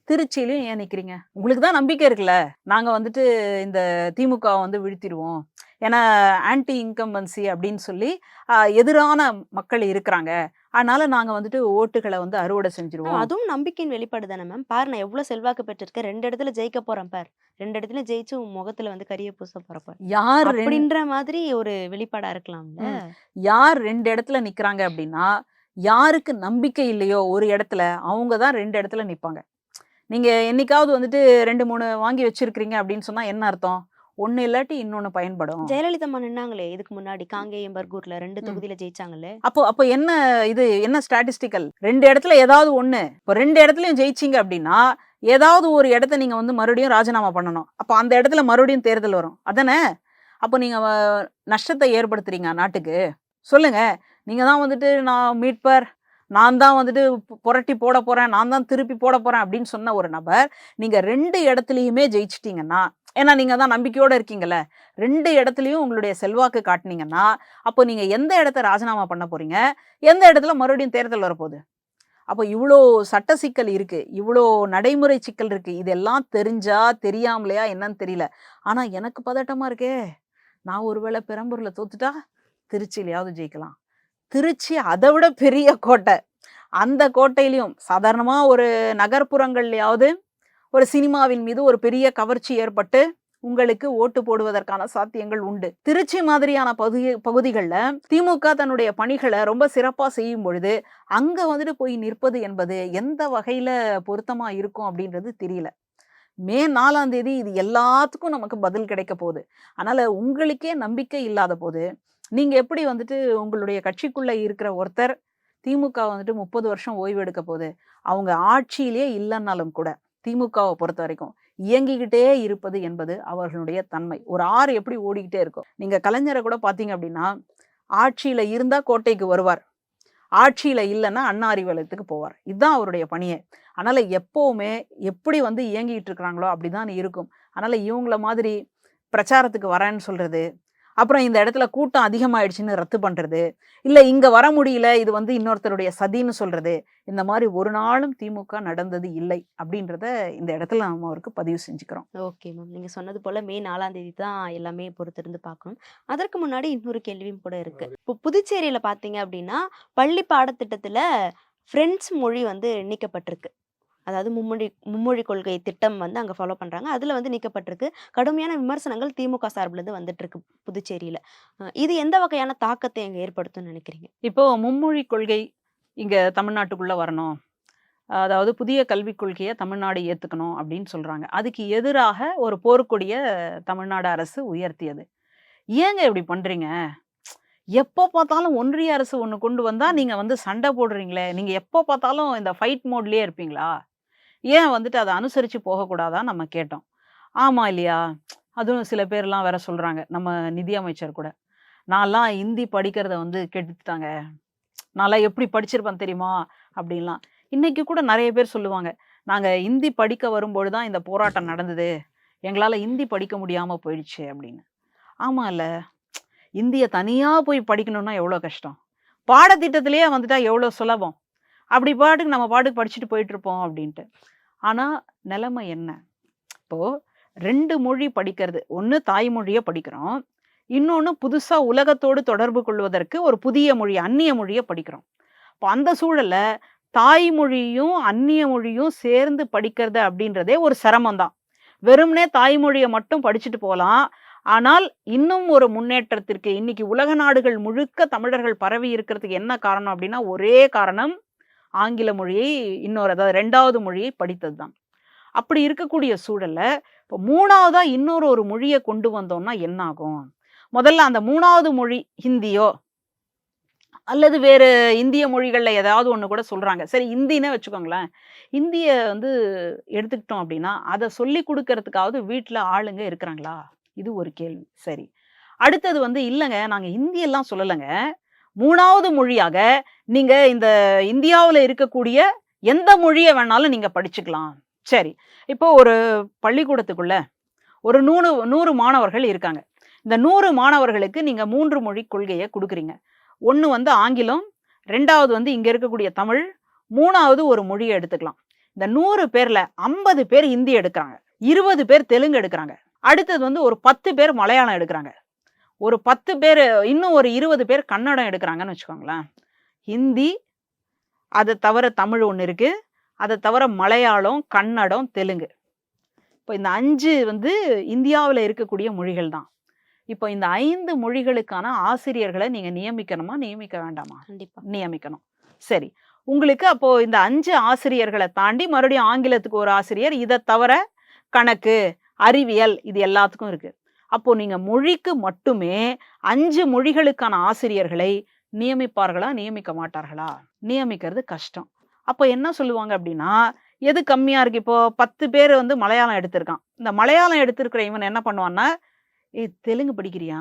Speaker 1: திருச்சியிலயும் ஏன் நிக்கிறீங்க? உங்களுக்கு தான் நம்பிக்கை இருக்குல்ல, நாங்க வந்துட்டு இந்த திமுக வந்து வீழ்த்திடுவோம், ஏன்னா ஆன்டி இன்கம்பன்சி அப்படின்னு சொல்லி எதிரான மக்கள் இருக்கிறாங்க, அதனால நாங்க வந்துட்டு ஓட்டுகளை வந்து அறுவடை செஞ்சிருவோம்.
Speaker 2: அதுவும் நம்பிக்கையின் வெளிப்பாடு தானே மேம். பாரு நான் எவ்வளவு செல்வாக்கு பெற்றிருக்கேன். 2 இடத்துல ஜெயிக்க போறேன் பார். 2 இடத்துல ஜெயிச்சு உன் முகத்துல வந்து கரிய பூச போறப்ப.
Speaker 1: யார்
Speaker 2: அப்படின்ற மாதிரி ஒரு வெளிப்பாடா இருக்கலாம்ல.
Speaker 1: யார் 2 இடத்துல நிக்கிறாங்க அப்படின்னா, யாருக்கு நம்பிக்கை இல்லையோ ஒரு இடத்துல அவங்க தான் 2 இடத்துல நிப்பாங்க. நீங்க என்னைக்காவது வந்துட்டு 2, 3 வாங்கி வச்சிருக்கிறீங்க அப்படின்னு சொன்னா என்ன அர்த்தம்? ஒண்ணு இல்லாட்டி இன்னொன்னு பயன்படும்.
Speaker 2: ஜெயலலிதா அம்மா நின்னாங்களே இதுக்கு முன்னாடி காங்கேயம் பர்கூர்ல 2 தொகுதியில ஜெயிச்சாங்களே.
Speaker 1: அப்போ என்ன இது என்ன ஸ்டாட்டிஸ்டிக்கல்? 2 இடத்துல ஏதாவது ஒண்ணு. இப்போ 2 இடத்துலயும் ஜெயிச்சிங்க அப்படின்னா ஏதாவது ஒரு இடத்த நீங்க வந்து மறுபடியும் ராஜினாமா பண்ணணும். அப்போ அந்த இடத்துல மறுபடியும் தேர்தல் வரும் அதானே? அப்போ நீங்க நஷ்டத்தை ஏற்படுத்துறீங்க நாட்டுக்கு. சொல்லுங்க. நீங்க தான் வந்துட்டு நான் மீட்பர், நான் தான் வந்துட்டு புரட்டி போட போறேன், நான் தான் திருப்பி போட போறேன் அப்படின்னு சொன்ன ஒரு நபர் நீங்க 2 இடத்துலையுமே ஜெயிச்சிட்டீங்கன்னா, ஏன்னா நீங்க தான் நம்பிக்கையோட இருக்கீங்கல்ல, 2 இடத்துலையும் உங்களுடைய செல்வாக்கு காட்டினீங்கன்னா அப்போ நீங்க எந்த இடத்த ராஜினாமா பண்ண போறீங்க, எந்த இடத்துல மறுபடியும் தேர்தல் வரப்போகுது? அப்போ இவ்வளோ சட்ட சிக்கல் இருக்கு, இவ்வளோ நடைமுறை சிக்கல் இருக்கு. இதெல்லாம் தெரிஞ்சா தெரியாமலையா என்னன்னு தெரியல. ஆனா எனக்கு பதட்டமா இருக்கே, நான் ஒருவேளை பெரம்பூர்ல தோத்துட்டா திருச்சியிலையாவது ஜெயிக்கலாம். திருச்சி அதை விட பெரிய கோட்டை. அந்த கோட்டையிலையும் சாதாரணமா ஒரு நகர்ப்புறங்கள்லயாவது ஒரு சினிமாவின் மீது ஒரு பெரிய கவர்ச்சி ஏற்பட்டு உங்களுக்கு ஓட்டு போடுவதற்கான சாத்தியங்கள் உண்டு. திருச்சி மாதிரியான பகுதிகளில் திமுக தன்னுடைய பணிகளை ரொம்ப சிறப்பாக செய்யும் பொழுது அங்க வந்துட்டு போய் நிற்பது என்பது எந்த வகையில பொருத்தமா இருக்கும் அப்படின்றது தெரியல. மே 4ஆம் தேதி இது எல்லாத்துக்கும் நமக்கு பதில் கிடைக்க போகுது. அதனால உங்களுக்கே நம்பிக்கை இல்லாத போது நீங்க எப்படி வந்துட்டு உங்களுடைய கட்சிக்குள்ள இருக்கிற ஒருத்தர் திமுக வந்துட்டு 30 வருஷம் ஓய்வு எடுக்க போகுது, அவங்க ஆட்சியிலே இல்லைன்னாலும் கூட திமுகவை பொறுத்த வரைக்கும் இயங்கிக்கிட்டே இருப்பது என்பது அவர்களுடைய தன்மை. ஒரு ஆறு எப்படி ஓடிக்கிட்டே இருக்கும். நீங்க கலைஞரை கூட பார்த்தீங்க அப்படின்னா ஆட்சியில இருந்தா கோட்டைக்கு வருவார், ஆட்சியில இல்லைன்னா அண்ணா அறிவாலயத்துக்கு போவார். இதுதான் அவருடைய பணியே. அதனால எப்பவுமே எப்படி வந்து இயங்கிட்டு இருக்கிறாங்களோ அப்படிதான் இருக்கும். அதனால இவங்கள மாதிரி பிரச்சாரத்துக்கு வரேன்னு சொல்றது, அப்புறம் இந்த இடத்துல கூட்டம் அதிகமாயிடுச்சுன்னு ரத்து பண்றது, இல்ல இங்க வர முடியல இது வந்து இன்னொருத்தருடைய சதின்னு சொல்றது, இந்த மாதிரி ஒரு நாளும் திமுக நடந்தது இல்லை அப்படின்றத இந்த இடத்துல நம்ம அவருக்கு பதிவு செஞ்சுக்கிறோம்.
Speaker 2: Okay ma'am. நீங்க சொன்னது போல மே 4ஆம் தேதி தான் எல்லாமே பொறுத்திருந்து பார்க்கணும். அதற்கு முன்னாடி இன்னொரு கேள்வியும் கூட இருக்கு. இப்போ புதுச்சேரியில பார்த்தீங்க அப்படின்னா பள்ளி பாடத்திட்டத்துல பிரெஞ்சு மொழி வந்து நீக்கப்பட்டிருக்கு. அதாவது மும்மொழி கொள்கை திட்டம் வந்து அங்க ஃபாலோ பண்றாங்க. அதுல வந்து நீக்கப்பட்டிருக்கு. கடுமையான விமர்சனங்கள் திமுக சார்பில் இருந்து வந்துட்டு இருக்கு புதுச்சேரியில. இது எந்த வகையான தாக்கத்தை அங்க ஏற்படுத்தும்னு நினைக்கிறீங்க?
Speaker 1: இப்போ மும்மொழி கொள்கை இங்க தமிழ்நாட்டுக்குள்ள வரணும், அதாவது புதிய கல்விக் கொள்கையை தமிழ்நாடு ஏத்துக்கணும் அப்படின்னு சொல்றாங்க. அதுக்கு எதிராக ஒரு போர்க்கொடிய தமிழ்நாடு அரசு உயர்த்தியது. ஏங்க இப்படி பண்றீங்க? எப்போ பார்த்தாலும் ஒன்றிய அரசு ஒன்று கொண்டு வந்தா நீங்க வந்து சண்டை போடுறீங்களே, நீங்க எப்போ பார்த்தாலும் இந்த ஃபைட் மோட்லயே இருப்பீங்களா? ஏன் வந்துட்டு அதை அனுசரிச்சு போகக்கூடாதான் நம்ம கேட்டோம். ஆமா இல்லையா? அதுவும் சில பேர்லாம் வேற சொல்றாங்க, நம்ம நிதியமைச்சர் கூட, நான்லாம் ஹிந்தி படிக்கிறத வந்து கெடுத்துட்டாங்க, நான்லாம் எப்படி படிச்சிருப்பேன் தெரியுமா அப்படின்லாம். இன்னைக்கு கூட நிறைய பேர் சொல்லுவாங்க, நாங்க ஹிந்தி படிக்க வரும்போது தான் இந்த போராட்டம் நடந்தது, எங்களால் ஹிந்தி படிக்க முடியாம போயிடுச்சு அப்படின்னு. ஆமா இல்ல, இந்திய தனியா போய் படிக்கணும்னா எவ்வளோ கஷ்டம், பாடத்திட்டத்திலேயே வந்துட்டா எவ்வளோ சுலபம், அப்படி பாட்டுக்கு நம்ம பாட்டுக்கு படிச்சுட்டு போயிட்டு இருப்போம் அப்படின்ட்டு. ஆனா நிலைமை என்ன? இப்போ 2 மொழி படிக்கிறது, ஒன்று தாய்மொழியை படிக்கிறோம், இன்னொன்று புதுசா உலகத்தோடு தொடர்பு கொள்வதற்கு ஒரு புதிய மொழி அந்நிய மொழியை படிக்கிறோம். இப்போ அந்த சூழல்ல தாய்மொழியும் அந்நிய மொழியும் சேர்ந்து படிக்கிறது அப்படின்றதே ஒரு சிரமம் தான். வெறும்னே தாய்மொழியை மட்டும் படிச்சுட்டு போகலாம், ஆனால் இன்னும் ஒரு முன்னேற்றத்திற்கு இன்னைக்கு உலக நாடுகள் முழுக்க தமிழர்கள் பரவி இருக்கிறதுக்கு என்ன காரணம் அப்படின்னா, ஒரே காரணம் ஆங்கில மொழியை அதாவது 2வது மொழியை படித்தது தான். அப்படி இருக்கக்கூடிய சூழல்ல இப்போ 3வதா ஒரு மொழியை கொண்டு வந்தோம்னா என்ன ஆகும்? முதல்ல அந்த 3வது மொழி ஹிந்தியோ அல்லது வேறு இந்திய மொழிகள்ல ஏதாவது ஒண்ணு கூட சொல்றாங்க. சரி ஹிந்தின்னே வச்சுக்கோங்களேன். ஹிந்திய எடுத்துக்கிட்டோம் அப்படின்னா, அத சொல்லிக் குடுக்கறதுக்காவது வீட்ல ஆளுங்க இருக்கிறாங்களா? இது ஒரு கேள்வி. சரி. அடுத்தது இல்லங்க நாங்க ஹிந்தி எல்லாம் சொல்லலங்க. 3வது மொழியாக நீங்க இந்த இந்தியாவுல இருக்கக்கூடிய எந்த மொழிய வேணாலும் நீங்க படிச்சுக்கலாம். சரி. இப்போ ஒரு பள்ளிக்கூடத்துக்குள்ள ஒரு 100 மாணவர்கள் இருக்காங்க. இந்த 100 மாணவர்களுக்கு நீங்க 3 மொழி கொள்கைய குடுக்குறீங்க. ஒண்ணு ஆங்கிலம், 2வது இங்க இருக்கக்கூடிய தமிழ், 3வது ஒரு மொழிய எடுத்துக்கலாம். இந்த 100 பேர்ல 50 பேர் ஹிந்தி எடுக்குறாங்க. 20 பேர் தெலுங்கு எடுக்குறாங்க. அடுத்தது ஒரு 10 பேர் மலையாளம் எடுக்குறாங்க. ஒரு 10 பேர் இன்னும் ஒரு 20 பேர் கன்னடம் எடுக்குறாங்கன்னு வச்சுக்கோங்களேன். ஹிந்தி, அத தவிர தமிழ் ஒண்ணு இருக்கு. அத தவிர மலையாளம், கன்னடம், தெலுங்கு. இப்போ இந்த 5 இந்தியாவுல இருக்கக்கூடிய மொழிகள் தான். இப்போ இந்த 5 மொழிகளுக்கான ஆசிரியர்களை நீங்க நியமிக்கணுமா? நியமிக்க வேண்டாமா?
Speaker 2: கண்டிப்பா.
Speaker 1: நியமிக்கணும். சரி. உங்களுக்கு அப்போ இந்த 5 ஆசிரியர்களை தாண்டி மறுபடியும் ஆங்கிலத்துக்கு ஒரு ஆசிரியர், இத தவிர கணக்கு, அறிவியல் இது எல்லாத்துக்கும் இருக்கு. அப்போ நீங்க மொழிக்கு மட்டுமே 5 மொழிகளுக்கான ஆசிரியர்களை நியமிப்பார்களா? நியமிக்க மாட்டார்களா? நியமிக்கிறது கஷ்டம். அப்போ என்ன சொல்லுவாங்க அப்படின்னா, எது கம்மியா இருக்கு? இப்போ 10 பேர் மலையாளம் எடுத்திருக்கான். இந்த மலையாளம் எடுத்திருக்கிற இவன் என்ன பண்ணுவான்னா, ஏய் தெலுங்கு படிக்கிறியா?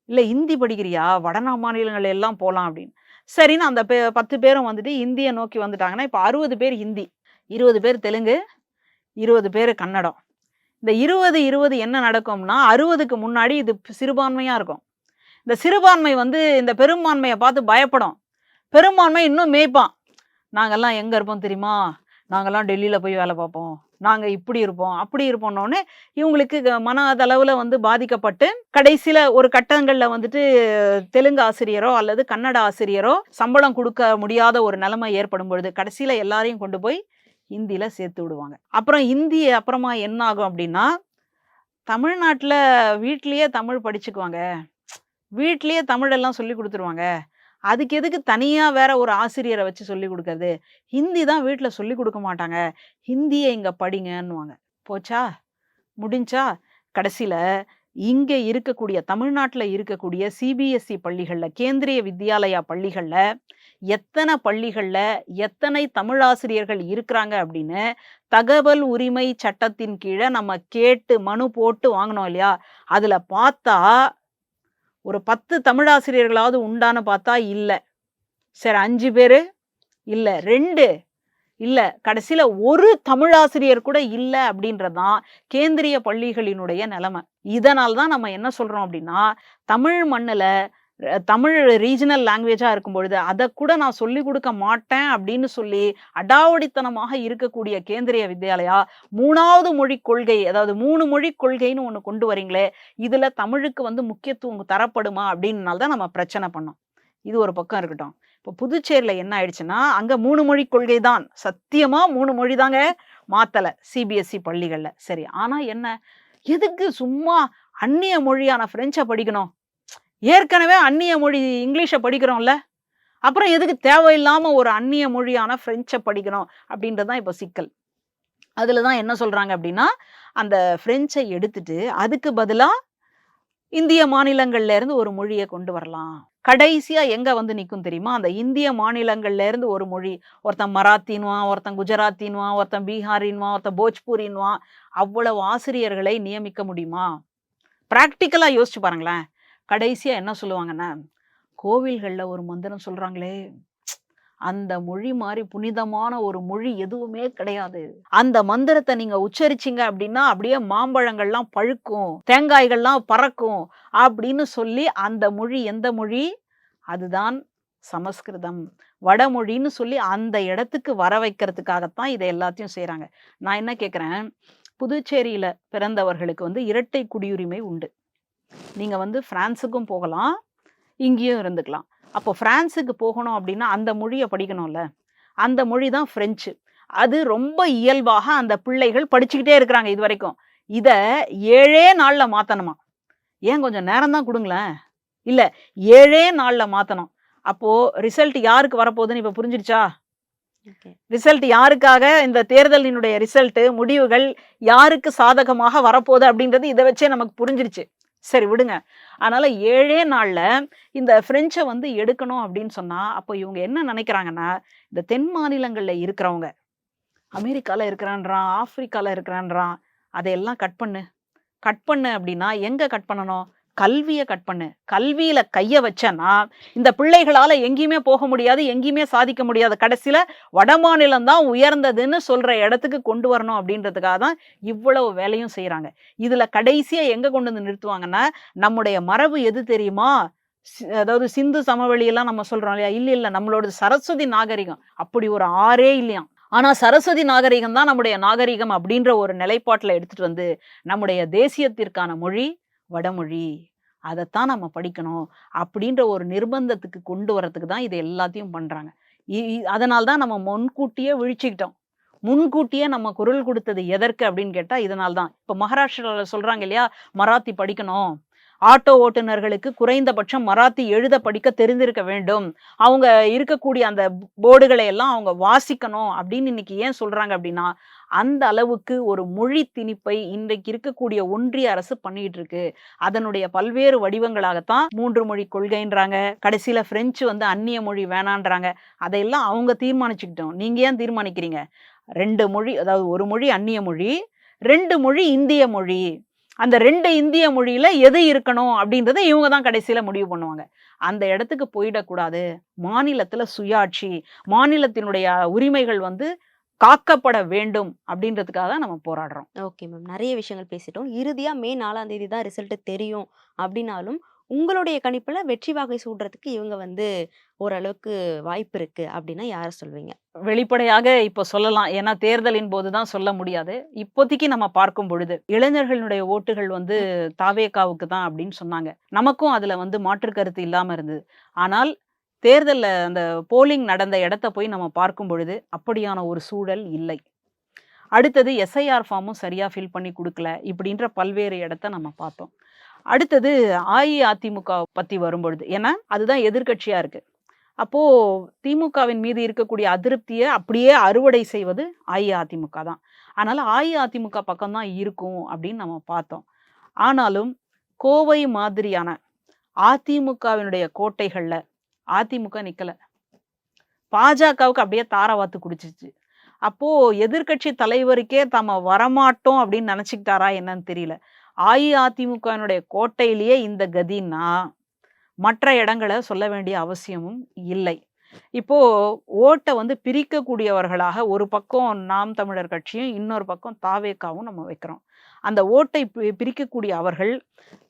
Speaker 1: இல்ல ஹிந்தி படிக்கிறியா? வட மாநிலங்கள் எல்லாம் போலாம் அப்படின்னு. சரின்னு அந்த 10 பேரும் இந்திய நோக்கி வந்துட்டாங்கன்னா, இப்போ 60 பேர் ஹிந்தி, 20 பேர் தெலுங்கு, 20 பேர் கன்னடம். இந்த 20, 20 என்ன நடக்கும்னா 60க்கு முன்னாடி இது சிறுபான்மையா இருக்கும். இந்த சிறுபான்மை இந்த பெரும்பான்மையை பார்த்து பயப்படும். பெரும்பான்மை இன்னும் மேய்ப்பான். நாங்கெல்லாம் எங்க இருப்போம் தெரியுமா? நாங்கெல்லாம் டெல்லியில போய் வேலை பார்ப்போம். நாங்க இப்படி இருப்போம், அப்படி இருப்போம்னோடனே இவங்களுக்கு மனதளவுல பாதிக்கப்பட்டு கடைசியில ஒரு கட்டங்கள்ல தெலுங்கு ஆசிரியரோ அல்லது கன்னட ஆசிரியரோ சம்பளம் கொடுக்க முடியாத ஒரு நிலைமை ஏற்படும் பொழுது கடைசியில எல்லாரையும் கொண்டு போய் ஹிந்தியில சேர்த்து விடுவாங்க. அப்புறம் ஹிந்தி அப்புறமா என்ன ஆகும் அப்படின்னா, தமிழ்நாட்டுல வீட்லயே தமிழ் படிச்சுக்குவாங்க. வீட்லயே தமிழ் எல்லாம் சொல்லி கொடுத்துருவாங்க. அதுக்கு எதுக்கு தனியா வேற ஒரு ஆசிரியரை வச்சு சொல்லி கொடுக்கறது? ஹிந்தி தான் வீட்டுல சொல்லி கொடுக்க மாட்டாங்க. ஹிந்தியை இங்க படிங்கன்னுவாங்க. போச்சா? முடிஞ்சா? கடைசியில இங்க இருக்கக்கூடிய தமிழ்நாட்டுல இருக்கக்கூடிய சிபிஎஸ்இ பள்ளிகள்ல, கேந்திரிய வித்யாலயா பள்ளிகள்ல எத்தனை பள்ளிகள்ல எத்தனை தமிழ் ஆசிரியர்கள் இருக்கிறாங்க அப்படின்னு தகவல் உரிமை சட்டத்தின் கீழே நம்ம கேட்டு மனு போட்டு வாங்கினோம் இல்லையா? அதுல பார்த்தா ஒரு 10 தமிழாசிரியர்களாவது உண்டான்னு பார்த்தா இல்ல. சரி 5 பேரு இல்ல, 2 இல்ல, கடைசியில ஒரு தமிழாசிரியர் கூட இல்ல அப்படின்றதான் கேந்திரிய பள்ளிகளினுடைய நிலைமை. இதனால்தான் நம்ம என்ன சொல்றோம் அப்படின்னா, தமிழ் மண்ணுல தமிழ் ரீஜனல் லாங்குவேஜா இருக்கும் பொழுது அதை கூட நான் சொல்லி கொடுக்க மாட்டேன் அப்படின்னு சொல்லி அடாவடித்தனமாக இருக்கக்கூடிய கேந்திரிய வித்யாலயா 3வது மொழி கொள்கை, அதாவது 3 மொழி கொள்கைன்னு ஒண்ணு கொண்டு வரீங்களே, இதுல தமிழுக்கு முக்கியத்துவம் தரப்படுமா அப்படின்னால்தான் நம்ம பிரச்சனை பண்ணோம். இது ஒரு பக்கம் இருக்கட்டும். இப்போ புதுச்சேரியில என்ன ஆயிடுச்சுன்னா, அங்க 3 மொழி கொள்கை தான், சத்தியமா 3 மொழி தாங்க, மாத்தல சிபிஎஸ்இ பள்ளிகள்ல. சரி, ஆனா என்ன, எதுக்கு சும்மா அந்நிய மொழியான பிரெஞ்சை படிக்கணும்? ஏற்கனவே அந்நிய மொழி இங்கிலீஷை படிக்கிறோம்ல, அப்புறம் எதுக்கு தேவையில்லாம ஒரு அந்நிய மொழியான பிரெஞ்சை படிக்கணும் அப்படின்றதான் இப்போ சிக்கல். அதுலதான் என்ன சொல்றாங்க அப்படின்னா, அந்த பிரெஞ்சை எடுத்துட்டு அதுக்கு பதிலா இந்திய மாநிலங்கள்ல இருந்து ஒரு மொழியை கொண்டு வரலாம். கடைசியா எங்க நிக்கும் தெரியுமா? அந்த இந்திய மாநிலங்கள்ல இருந்து ஒரு மொழி, ஒருத்தன் மராத்தின்வான், ஒருத்தன் குஜராத்தின்வான், ஒருத்தன் பீகாரின்வான், ஒருத்தன் போஜ்பூரின்வான். அவ்வளவு ஆசிரியர்களை நியமிக்க முடியுமா? பிராக்டிக்கலா யோசிச்சு பாருங்களேன். கடைசியா என்ன சொல்லுவாங்கன்னா, கோவில்கள்ல ஒரு மந்திரம் சொல்றாங்களே, அந்த மொழி மாதிரி புனிதமான ஒரு மொழி எதுவுமே கிடையாது. அந்த மந்திரத்தை நீங்க உச்சரிச்சீங்க அப்படின்னா அப்படியே மாம்பழங்கள்லாம் பழுக்கும், தேங்காய்கள்லாம் பறக்கும் அப்படின்னு சொல்லி அந்த மொழி எந்த மொழி? அதுதான் சமஸ்கிருதம். வடமொழின்னு சொல்லி அந்த இடத்துக்கு வர வைக்கிறதுக்காகத்தான் இதை எல்லாத்தையும் செய்யறாங்க. நான் என்ன கேட்கிறேன், புதுச்சேரியில பிறந்தவர்களுக்கு இரட்டை குடியுரிமை உண்டு. நீங்க பிரான்ஸுக்கும் போகலாம், இங்கேயும் இருந்துக்கலாம். அப்போ பிரான்ஸுக்கு போகணும் அப்படின்னா அந்த மொழியை படிக்கணும்ல, அந்த மொழி தான் பிரெஞ்சு. அது ரொம்ப இயல்பாக அந்த பிள்ளைகள் படிச்சுக்கிட்டே இருக்கிறாங்க இது வரைக்கும். இத 7 நாள்ல மாத்தணுமா? ஏன் கொஞ்சம் நேரம் தான் கொடுங்களேன். இல்ல 7 நாள்ல மாத்தணும். அப்போ ரிசல்ட் யாருக்கு வரப்போகுதுன்னு இப்ப புரிஞ்சிடுச்சா?
Speaker 2: ஓகே.
Speaker 1: ரிசல்ட் யாருக்காக, இந்த தேர்தலினுடைய ரிசல்ட் முடிவுகள் யாருக்கு சாதகமாக வரப்போகுது அப்படின்றது இதை வச்சே நமக்கு புரிஞ்சிருச்சு. சரி விடுங்க. அதனால 7 நாள்ல இந்த பிரெஞ்சை வந்து எடுக்கணும் அப்படின்னு சொன்னா, அப்போ இவங்க என்ன நினைக்கிறாங்கன்னா, இந்த தென் மாநிலங்கள்ல இருக்கிறவங்க அமெரிக்கால இருக்கிறான்றான், ஆப்பிரிக்கால இருக்கிறான்றான், அதையெல்லாம் கட் பண்ணு. கட் பண்ணு அப்படின்னா எங்க கட் பண்ணணும்? கல்விய கட் பண்ணு. கல்வியில கைய வச்சேன்னா இந்த பிள்ளைகளால எங்கேயுமே போக முடியாது, எங்கேயுமே சாதிக்க முடியாது. கடைசியில வடமாநிலம் தான் உயர்ந்ததுன்னு சொல்ற இடத்துக்கு கொண்டு வரணும் அப்படின்றதுக்காக தான் இவ்வளவு வேலையும் செய்யறாங்க. இதுல கடைசியா எங்க கொண்டு வந்து நிறுத்துவாங்கன்னா, நம்முடைய மரபு எது தெரியுமா? அதாவது சிந்து சமவெளியெல்லாம் நம்ம சொல்றோம் இல்லையா? இல்ல நம்மளோட சரஸ்வதி நாகரிகம். அப்படி ஒரு ஆறே இல்லையாம். ஆனா சரஸ்வதி நாகரிகம் தான் நம்முடைய நாகரிகம் அப்படின்ற ஒரு நிலைப்பாட்டுல எடுத்துட்டு வந்து நம்முடைய தேசியத்திற்கான மொழி வடமொழி, அதைத்தான் நம்ம படிக்கணும் அப்படின்ற ஒரு நிர்பந்தத்துக்கு கொண்டு வரதுக்கு தான் இது எல்லாத்தையும் பண்றாங்க. அதனால தான் நம்ம முன்கூட்டியே விழிச்சுக்கிட்டோம். முன்கூட்டியே நம்ம குரல் கொடுத்தது எதற்கு அப்படின்னு கேட்டா இதனால தான். இப்போ மகாராஷ்டிராவில் சொல்றாங்க இல்லையா, மராத்தி படிக்கணும், ஆட்டோ ஓட்டுநர்களுக்கு குறைந்தபட்சம் மராத்தி எழுத படிக்க தெரிந்திருக்க வேண்டும், அவங்க இருக்கக்கூடிய அந்த போர்டுகளை எல்லாம் அவங்க வாசிக்கணும் அப்படின்னு இன்னைக்கு ஏன் சொல்றாங்க அப்படின்னா, அந்த அளவுக்கு ஒரு மொழி திணிப்பை இன்றைக்கு இருக்கக்கூடிய ஒன்றிய அரசு பண்ணிட்டு இருக்கு. அதனுடைய பல்வேறு வடிவங்களாகத்தான் 3 மொழி கொள்கைன்றாங்க, கடைசியில பிரெஞ்சு வந்து அந்நிய மொழி வேணான்றாங்க. அதையெல்லாம் அவங்க தீர்மானிச்சுக்கிட்டோம். நீங்க ஏன் தீர்மானிக்கிறீங்க? 2 மொழி, அதாவது 1 மொழி அந்நிய மொழி, 2 மொழி இந்திய மொழி. அந்த 2 இந்திய மொழியில எது இருக்கணும் அப்படின்றத இவங்க தான் கடைசியில முடிவு பண்ணுவாங்க. அந்த இடத்துக்கு போயிடக்கூடாது. மாநிலத்துல சுயாட்சி, மாநிலத்தினுடைய உரிமைகள் வந்து காக்கப்பட வேண்டும் அப்படின்றதுக்காக தான் நம்ம போராடுறோம்.
Speaker 2: Okay ma'am. நிறைய விஷயங்கள் பேசிட்டோம். இறுதியா மே 4ஆம் தேதி தான் ரிசல்ட் தெரியும் அப்படின்னாலும், உங்களுடைய கணிப்புல வெற்றி வாகை சூடுறதுக்கு இவங்க வந்து ஓரளவுக்கு வாய்ப்பு இருக்கு அப்படின்னா யார சொல்வீங்க?
Speaker 1: வெளிப்படையாக இப்போ சொல்லலாம். ஏன்னா தேர்தலின் போது தான் சொல்ல முடியாது. இப்போதைக்கு நம்ம பார்க்கும் பொழுது இளைஞர்களுடைய ஓட்டுகள் வந்து தாவேகாவுக்கு தான் அப்படின்னு சொன்னாங்க. நமக்கும் அதுல வந்து மாற்று கருத்து இல்லாம இருந்தது. ஆனால் தேர்தல்ல அந்த போலிங் நடந்த இடத்த போய் நம்ம பார்க்கும் பொழுது அப்படியான ஒரு சூழல் இல்லை. அடுத்தது எஸ்ஐஆர் ஃபார்மும் சரியா ஃபில் பண்ணி கொடுக்கல இப்படின்ற பல்வேறு இடத்த நம்ம பார்த்தோம். அடுத்தது அஇஅதிமுக பத்தி வரும்பொழுது, ஏன்னா அதுதான் எதிர்க்கட்சியா இருக்கு. அப்போ திமுகவின் மீது இருக்கக்கூடிய அதிருப்தியை அப்படியே அறுவடை செய்வது அஇஅதிமுக தான். அதனால அஇஅதிமுக பக்கம் தான் இருக்கும் அப்படின்னு நம்ம பார்த்தோம். ஆனாலும் கோவை மாதிரியான அதிமுகவினுடைய கோட்டைகள்ல அதிமுக நிக்கல. பாஜகவுக்கு அப்படியே தாரவாத்து குடிச்சிச்சு. அப்போ எதிர்க்கட்சி தலைவருக்கே தம்ம வரமாட்டோம் அப்படின்னு நினைச்சுக்கிட்டாரா என்னன்னு தெரியல. அஇஅதிமுகவினுடைய கோட்டையிலேயே இந்த கதின்னா மற்ற இடங்களை சொல்ல வேண்டிய அவசியமும் இல்லை. இப்போ ஓட்டை வந்து பிரிக்கக்கூடியவர்களாக ஒரு பக்கம் நாம் தமிழர் கட்சியும் இன்னொரு பக்கம் தாவேகாவும் நம்ம வைக்கிறோம். அந்த ஓட்டை பிரிக்கக்கூடிய அவர்கள்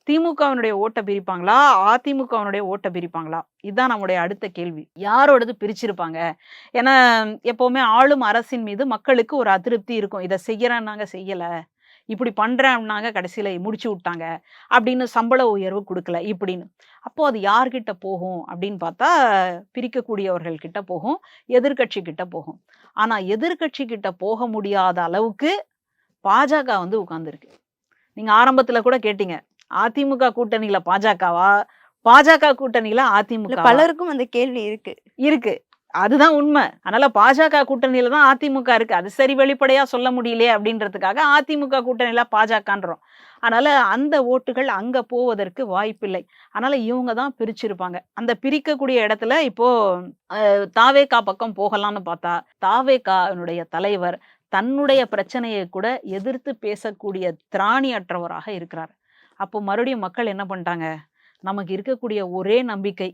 Speaker 1: திமுகவினுடைய ஓட்டை பிரிப்பாங்களா, அதிமுகவினுடைய ஓட்டை பிரிப்பாங்களா? இதுதான் நம்முடைய அடுத்த கேள்வி. யாரோடது பிரிச்சிருப்பாங்க? ஏன்னா எப்பவுமே ஆளும் அரசின் மீது மக்களுக்கு ஒரு அதிருப்தி இருக்கும். இதை செய்யறேன்னாங்க செய்யல, இப்படி பண்றேன்னாங்க கடைசியில முடிச்சு விட்டாங்க, அப்படின்னு சம்பள உயர்வு கொடுக்கல இப்படின்னு. அப்போ அது யார்கிட்ட போகும் அப்படின்னு பார்த்தா பிரிக்கக்கூடியவர்கள் கிட்ட போகும், எதிர்கட்சி கிட்ட போகும். ஆனா எதிர்கட்சி கிட்ட போக முடியாத அளவுக்கு பாஜக வந்து உட்கார்ந்துருக்கு. நீங்க ஆரம்பத்துல கூட கேட்டீங்க, அதிமுக கூட்டணியில பாஜகவா, பாஜக கூட்டணியில அதிமுக?
Speaker 2: பலருக்கும் அந்த கேள்வி
Speaker 1: இருக்கு. அதுதான் உண்மை. அதனால பாஜக கூட்டணியில தான் அதிமுக இருக்கு. அது சரி வெளிப்படையா சொல்ல முடியலையே அப்படின்றதுக்காக அதிமுக கூட்டணியில பாஜகன்றோம். அதனால அந்த ஓட்டுகள் அங்க போவதற்கு வாய்ப்பில்லை. அதனால இவங்க தான் பிரிச்சிருப்பாங்க. அந்த பிரிக்கக்கூடிய இடத்துல இப்போ தாவேகா பக்கம் போகலாம்னு பார்த்தா, தாவேகாவினுடைய தலைவர் தன்னுடைய பிரச்சனையை கூட எதிர்த்து பேசக்கூடிய திராணியற்றவராக இருக்கிறார். அப்போ மறுபடியும் மக்கள் என்ன பண்ணிட்டாங்க, நமக்கு இருக்கக்கூடிய ஒரே நம்பிக்கை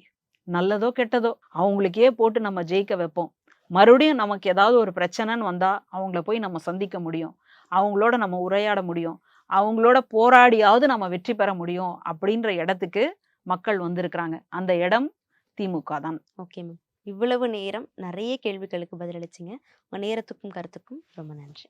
Speaker 1: நல்லதோ கெட்டதோ அவங்களுக்கே போட்டு நம்ம ஜெயிக்க வைப்போம். மறுபடியும் நமக்கு ஏதாவது ஒரு பிரச்சனைன்னு வந்தா அவங்கள போய் நம்ம சந்திக்க முடியும், அவங்களோட நம்ம உரையாட முடியும், அவங்களோட போராடியாவது நம்ம வெற்றி பெற முடியும் அப்படின்ற இடத்துக்கு மக்கள் வந்திருக்கிறாங்க. அந்த இடம் திமுக தான்.
Speaker 2: Okay ma'am. இவ்வளவு நேரம் நிறைய கேள்விகளுக்கு பதிலளிச்சிங்க. உங்க நேரத்துக்கும் கருத்துக்கும் ரொம்ப நன்றி.